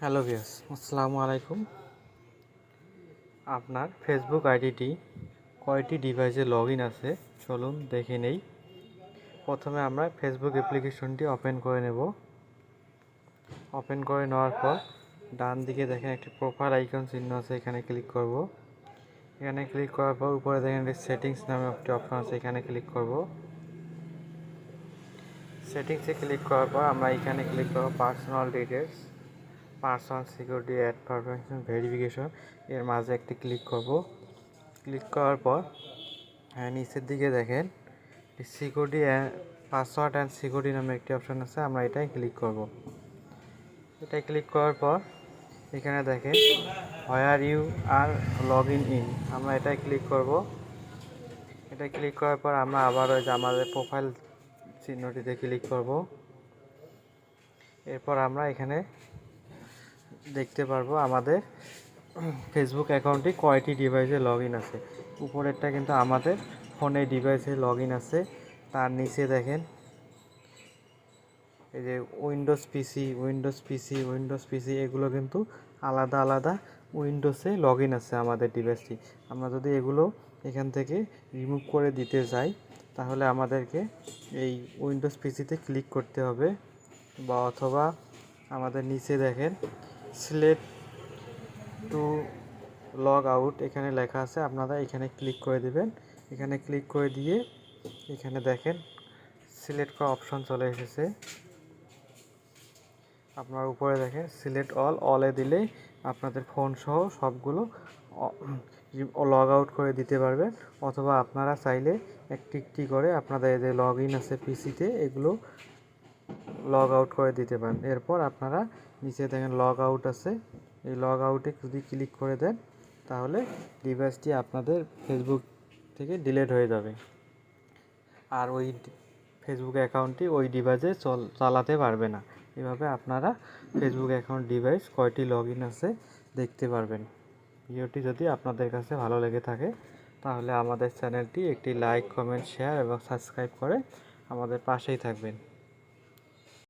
Hello viewers, আসসালামু আলাইকুম। আপনার ফেসবুক আইডিটি কয়টি ডিভাইসে লগ ইন আছে চলুন দেখে নেই। প্রথমে আমরা ফেসবুক অ্যাপ্লিকেশনটি ওপেন করে নেব। ওপেন করে নেওয়ার পর ডান দিকে দেখেন একটি প্রোফাইল আইকন চিহ্ন আছে, এখানে ক্লিক করব। এখানে ক্লিক করার পর উপরে দেখেন একটি সেটিংস নামে একটি অপশন আছে, এখানে ক্লিক করব। সেটিংসে ক্লিক করার পর আমরা এখানে ক্লিক করব personal details, personal security add permission verification, এর মাঝে একটি ক্লিক করব। ক্লিক করার পর নিচের দিকে দেখেন সিকিউরিটি পাসওয়ার্ড অ্যান্ড সিকিউরিটি নামে একটি অপশন আছে, আমরা এটাই ক্লিক করব। এটাই ক্লিক করার পর এখানে দেখেন where you are log in, আমরা এটাই ক্লিক করব। এটা ক্লিক করার পর আমরা আবার ওই যে আমাদের প্রোফাইল চিহ্নটিতে ক্লিক করব। এরপর আমরা এখানে দেখতে পারবো আমাদের ফেসবুক অ্যাকাউন্টটি কয়টি ডিভাইসে লগ ইন আছে। উপরেরটা কিন্তু আমাদের ফোনের ডিভাইসে লগ ইন আছে। তার নিচে দেখেন এই যে উইন্ডোজ পিসি এগুলো কিন্তু আলাদা আলাদা উইন্ডোজে লগ ইন আছে আমাদের ডিভাইসটি। আমরা যদি এগুলো এখান থেকে রিমুভ করে দিতে চাই তাহলে আমাদেরকে এই উইন্ডোজ পিসিতে ক্লিক করতে হবে, বা অথবা আমাদের নিচে দেখেন সিলেক্ট টু লগ আউট এখানে লেখা আছে, আপনারা এখানে ক্লিক করে দিবেন। এখানে ক্লিক করে দিয়ে এখানে দেখেন সিলেক্ট করা অপশন চলে এসেছে। আপনার উপরে দেখেন সিলেক্ট অলে দিলে আপনাদের ফোন সহ সবগুলো লগ আউট করে দিতে পারবেন, অথবা আপনারা চাইলে একটি একটি করে আপনাদের যে লগ ইন আছে পিসিতে এগুলো লগ আউট করে দিতে পারেন। এরপর আপনারা নিচে দেখেন লগ আউট আছে, এই লগ আউটে যদি ক্লিক করে দেন তাহলে ডিভাইসটি আপনাদের ফেসবুক থেকে ডিলিট হয়ে যাবে, আর ওই ফেসবুক অ্যাকাউন্টটি ওই ডিভাইসে চালাতে পারবে না। এভাবে আপনারা ফেসবুক অ্যাকাউন্ট ডিভাইস কয়টি লগ ইন আছে দেখতে পারবেন। ভিডিওটি যদি আপনাদের কাছে ভালো লেগে থাকে তাহলে আমাদের চ্যানেলটি একটি লাইক, কমেন্ট, শেয়ার এবং সাবস্ক্রাইব করে আমাদের পাশেই থাকবেন।